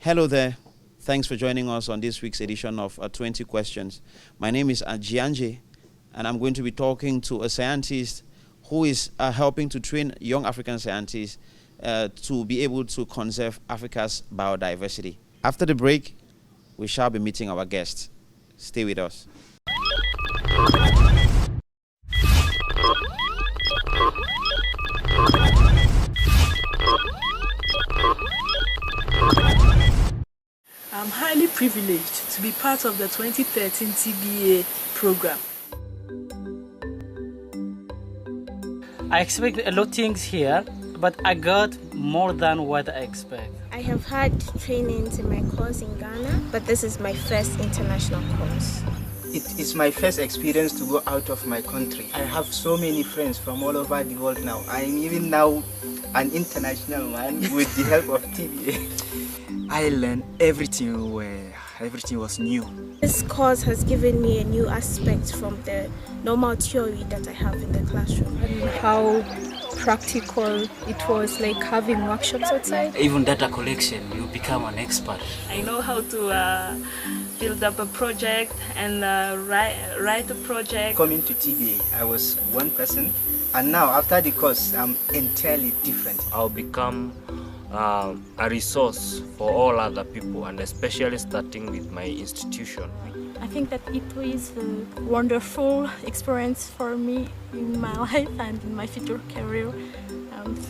Hello there. Thanks for joining us on this week's edition of 20 Questions. My name is Anji Anjei, and I'm going to be talking to a scientist who is helping to train young African scientists to be able to conserve Africa's biodiversity. After the break, we shall be meeting our guests. Stay with us. I'm highly privileged to be part of the 2013 TBA program. I expect a lot of things here, but I got more than what I expect. I have had trainings in my course in Ghana, but this is my first international course. It is my first experience to go out of my country. I have so many friends from all over the world now. I am even now an international man with the help of TBA. I learned everything where everything was new. This course has given me a new aspect from the normal theory that I have in the classroom. And how practical it was, like having workshops outside. Even data collection, you become an expert. I know how to build up a project and write a project. Coming to TBA, I was one person, and now after the course, I'm entirely different. I'll become a resource for all other people, and especially starting with my institution. I think that it was a wonderful experience for me in my life and in my future career.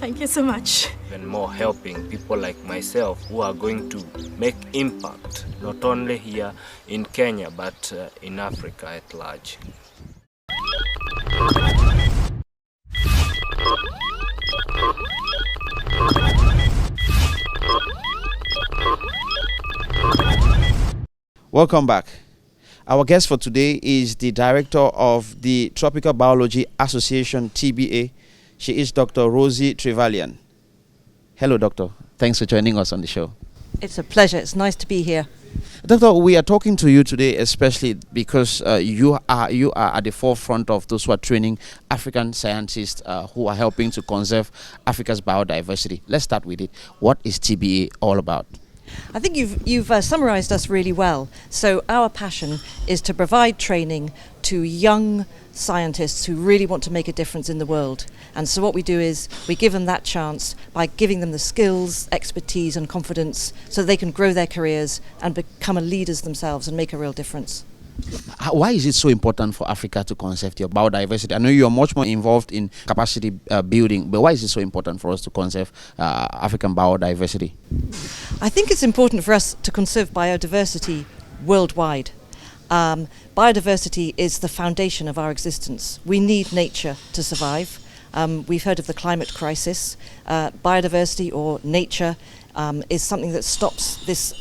Thank you so much. Even more helping people like myself who are going to make impact not only here in Kenya but in Africa at large. Welcome back. Our guest for today is the director of the Tropical Biology Association, TBA. She is Dr. Rosie Trevelyan. Hello, doctor. Thanks for joining us on the show. It's a pleasure. It's nice to be here. Doctor, we are talking to you today especially because you are at the forefront of those who are training African scientists who are helping to conserve Africa's biodiversity. Let's start with it. What is TBA all about? I think you've summarized us really well. So our passion is to provide training to young scientists who really want to make a difference in the world. And so what we do is we give them that chance by giving them the skills, expertise and confidence so they can grow their careers and become leaders themselves and make a real difference. Why is it so important for Africa to conserve your biodiversity? I know you're much more involved in capacity building, but why is it so important for us to conserve African biodiversity? I think it's important for us to conserve biodiversity worldwide. Biodiversity is the foundation of our existence. We need nature to survive. We've heard of the climate crisis. Biodiversity or nature is something that stops this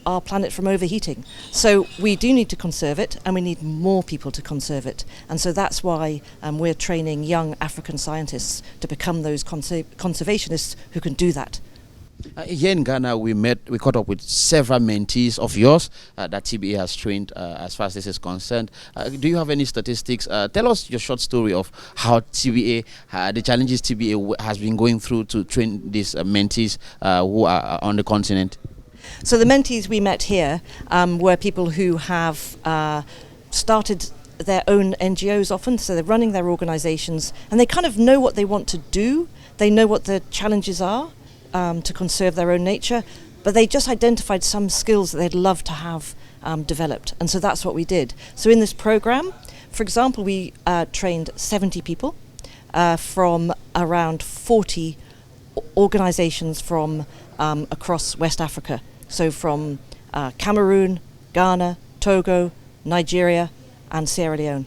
our planet from overheating. So we do need to conserve it, and we need more people to conserve it. And so that's why we're training young African scientists to become those conservationists who can do that. Here in Ghana, we caught up with several mentees of yours that TBA has trained as far as this is concerned. Do you have any statistics? Tell us your short story of how TBA, the challenges TBA has been going through to train these mentees who are on the continent. So the mentees we met here were people who have started their own NGOs often, so they're running their organizations and they kind of know what they want to do. They know what the challenges are to conserve their own nature, but they just identified some skills that they'd love to have developed. And so that's what we did. So in this program, for example, we trained 70 people from around 40 organizations from across West Africa. So from Cameroon, Ghana, Togo, Nigeria, and Sierra Leone.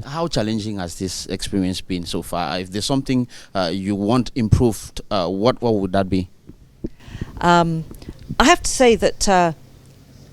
How challenging has this experience been so far? If there's something you want improved, what would that be? I have to say that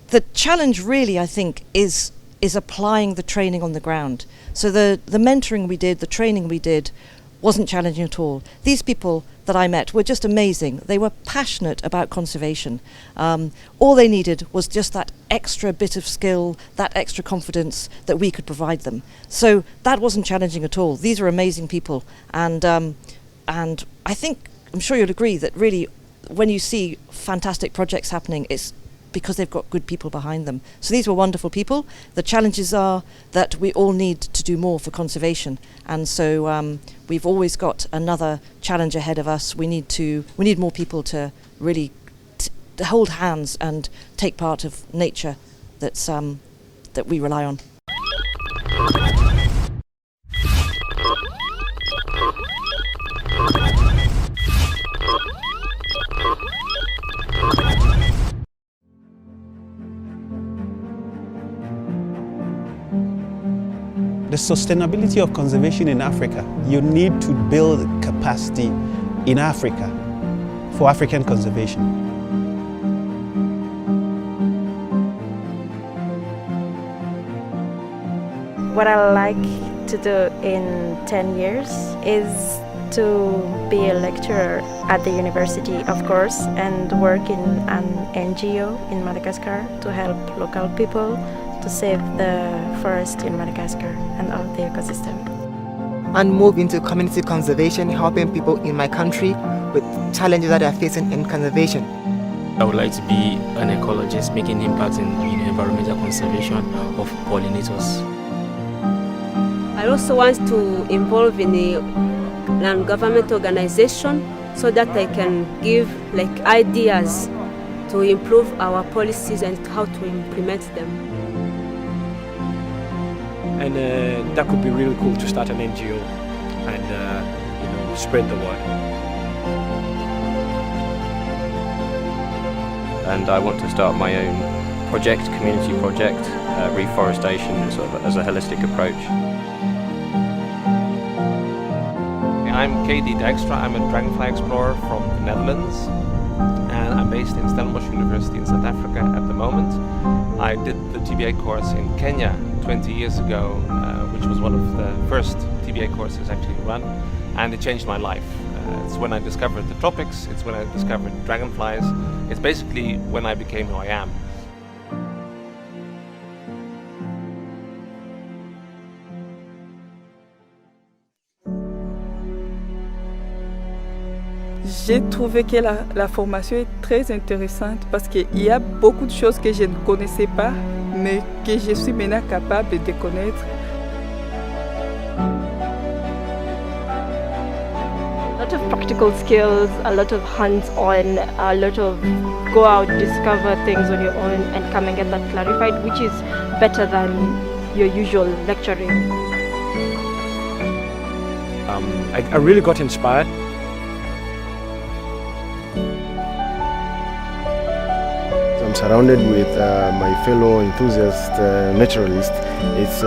the challenge really, I think, is applying the training on the ground. So the mentoring we did, the training we did, wasn't challenging at all. These people that I met were just amazing. They were passionate about conservation. All they needed was just that extra bit of skill, that extra confidence that we could provide them. So that wasn't challenging at all. These are amazing people, and I think, I'm sure you'll agree that really when you see fantastic projects happening, it's because they've got good people behind them. So these were wonderful people. The challenges are that we all need to do more for conservation, and so we've always got another challenge ahead of us. We need more people to really to hold hands and take part of nature that we rely on. The sustainability of conservation in Africa, you need to build capacity in Africa for African conservation. What I like to do in 10 years is to be a lecturer at the university, of course, and work in an NGO in Madagascar to help local people to save the forest in Madagascar and all the ecosystem. And move into community conservation, helping people in my country with challenges that they are facing in conservation. I would like to be an ecologist, making impact in environmental conservation of pollinators. I also want to involve in a non-government organization so that I can give ideas to improve our policies and how to implement them. And that could be really cool to start an NGO and spread the word. And I want to start my own project, community project, reforestation sort of as a holistic approach. I'm KD Dijkstra. I'm a dragonfly explorer from the Netherlands, and I'm based in Stellenbosch University in South Africa at the moment. I did the TBA course in Kenya 20 years ago, which was one of the first TBA courses actually run, and it changed my life. It's when I discovered the tropics, it's when I discovered dragonflies, it's basically when I became who I am. J'ai trouvé que la formation est très intéressante parce qu'il y a beaucoup de choses que je ne connaissais pas, mais que je suis maintenant capable de connaître. A lot of practical skills, a lot of hands-on, a lot of go out, discover things on your own and come and get that clarified, which is better than your usual lecturing. I really got inspired. I'm surrounded with my fellow enthusiast naturalists. It's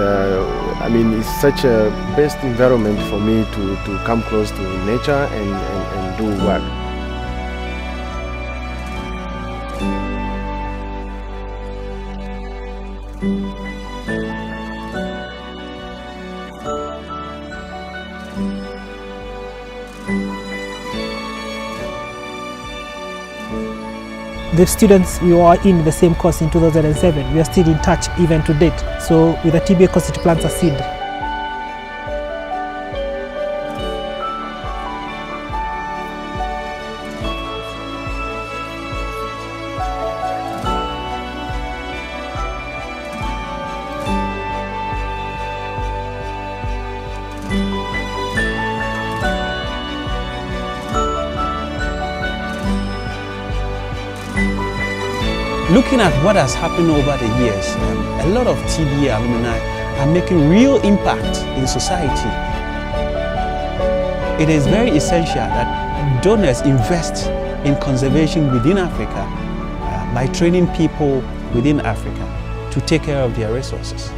such a best environment for me to come close to nature and do work. The students we were in the same course in 2007, we are still in touch even to date. So with the TBA course, it plants a seed. Looking at what has happened over the years, a lot of TBA alumni are making real impact in society. It is very essential that donors invest in conservation within Africa by training people within Africa to take care of their resources.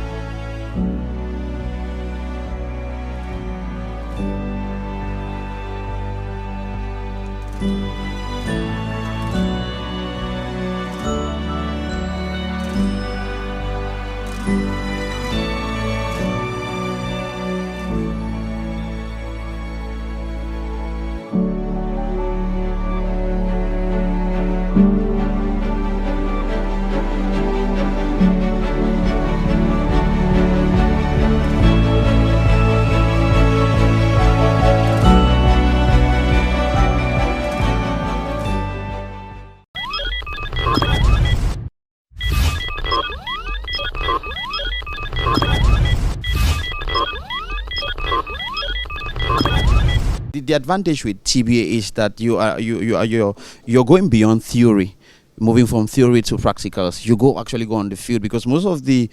the advantage with TBA is that you're going beyond theory. Moving from theory to practicals, you actually go on the field, because most of the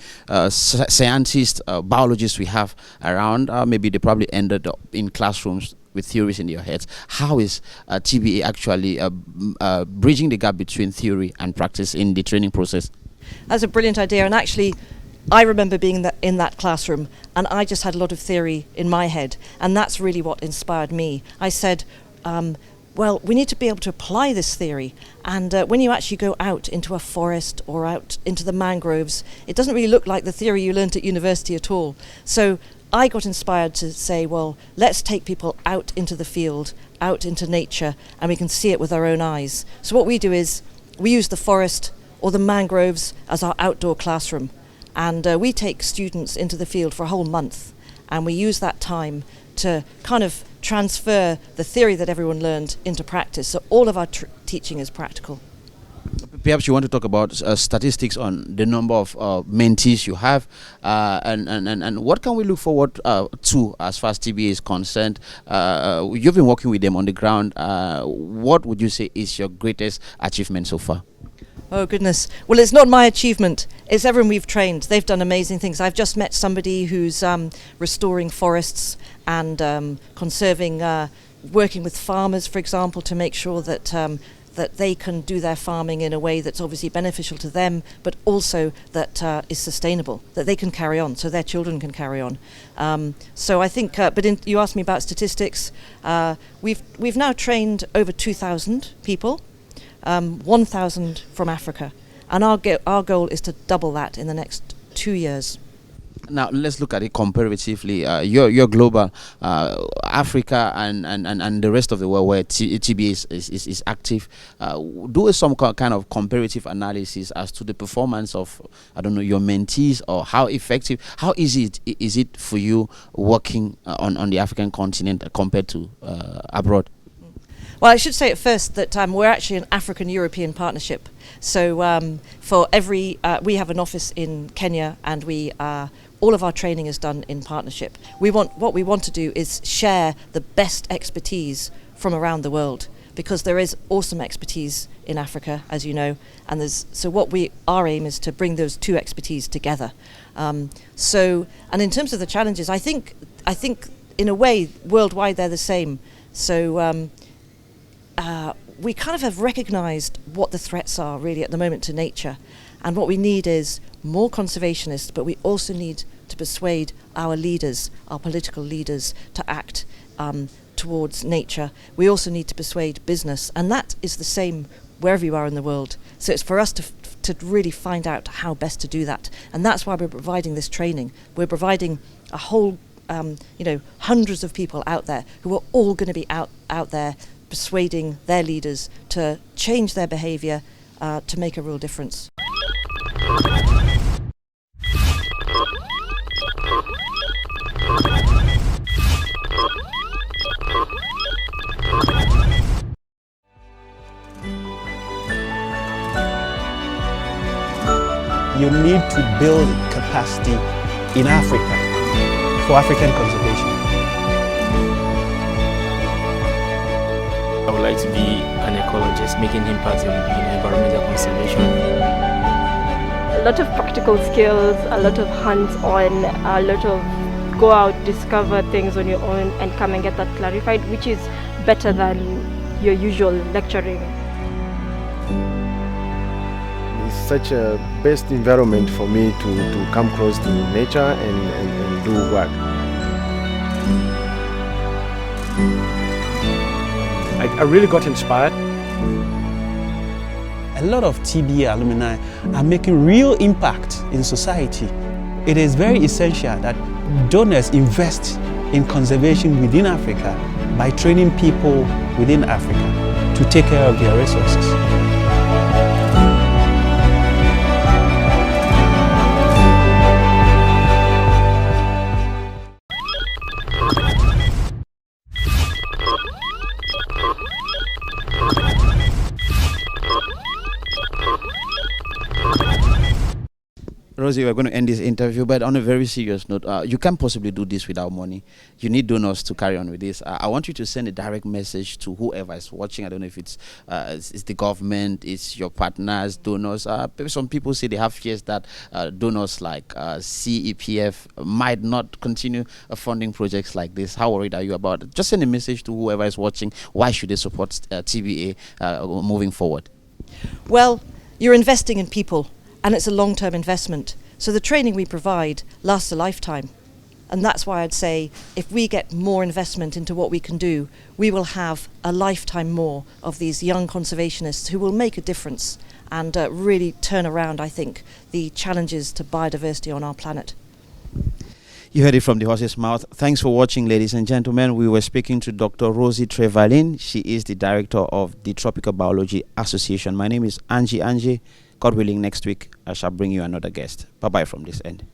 scientists, biologists we have around, maybe they probably ended up in classrooms with theories in their heads. How is TBA actually bridging the gap between theory and practice in the training process? That's a brilliant idea, and actually I remember being in that classroom, and I just had a lot of theory in my head, and that's really what inspired me. I said, well, we need to be able to apply this theory, and when you actually go out into a forest or out into the mangroves, it doesn't really look like the theory you learnt at university at all. So I got inspired to say, well, let's take people out into the field, out into nature, and we can see it with our own eyes. So what we do is we use the forest or the mangroves as our outdoor classroom, and we take students into the field for a whole month, and we use that time to kind of transfer the theory that everyone learned into practice. So all of our teaching is practical. Perhaps you want to talk about statistics on the number of mentees you have, and what can we look forward to as far as TBA is concerned? You've been working with them on the ground. What would you say is your greatest achievement so far? Oh goodness. Well, it's not my achievement. It's everyone we've trained. They've done amazing things. I've just met somebody who's restoring forests and conserving, working with farmers, for example, to make sure that that they can do their farming in a way that's obviously beneficial to them, but also that is sustainable, that they can carry on, so their children can carry on. So I think, you asked me about statistics. We've now trained over 2,000 people. 1,000 from Africa, and our goal is to double that in the next 2 years. Now let's look at it comparatively. You're global, Africa and the rest of the world where TBA is active. Do some kind of comparative analysis as to the performance of, I don't know, your mentees, or how effective, how easy is it for you working on the African continent compared to abroad? Well, I should say at first that we're actually an African-European partnership. So for every, we have an office in Kenya, and all of our training is done in partnership. What we want to do is share the best expertise from around the world, because there is awesome expertise in Africa, as you know, and our aim is to bring those two expertise together. And in terms of the challenges, I think in a way worldwide they're the same. So we kind of have recognized what the threats are really at the moment to nature, and what we need is more conservationists, but we also need to persuade our leaders, our political leaders, to act towards nature. We also need to persuade business, and that is the same wherever you are in the world. So it's for us to really find out how best to do that, and that's why we're providing this training. We're providing a whole hundreds of people out there who are all going to be out there persuading their leaders to change their behaviour to make a real difference. You need to build capacity in Africa for African conservation. I would like to be an ecologist, making impact in environmental conservation. A lot of practical skills, a lot of hands-on, a lot of go out, discover things on your own and come and get that clarified, which is better than your usual lecturing. It's such a best environment for me to come close to nature and do work. I really got inspired. A lot of TBA alumni are making real impact in society. It is very essential that donors invest in conservation within Africa by training people within Africa to take care of their resources. Rosie, we're going to end this interview, but on a very serious note, you can't possibly do this without money. You need donors to carry on with this. I want you to send a direct message to whoever is watching. I don't know if it's the government, it's your partners, donors. Some people say they have fears that donors like CEPF might not continue funding projects like this. How worried are you about it? Just send a message to whoever is watching. Why should they support TBA moving forward? Well, you're investing in people, and it's a long-term investment. So the training we provide lasts a lifetime. And that's why I'd say if we get more investment into what we can do, we will have a lifetime more of these young conservationists who will make a difference and really turn around, I think, the challenges to biodiversity on our planet. You heard it from the horse's mouth. Thanks for watching, ladies and gentlemen. We were speaking to Dr. Rosie Trevelyan. She is the director of the Tropical Biology Association. My name is Anji Anjei. God willing, next week I shall bring you another guest. Bye-bye from this end.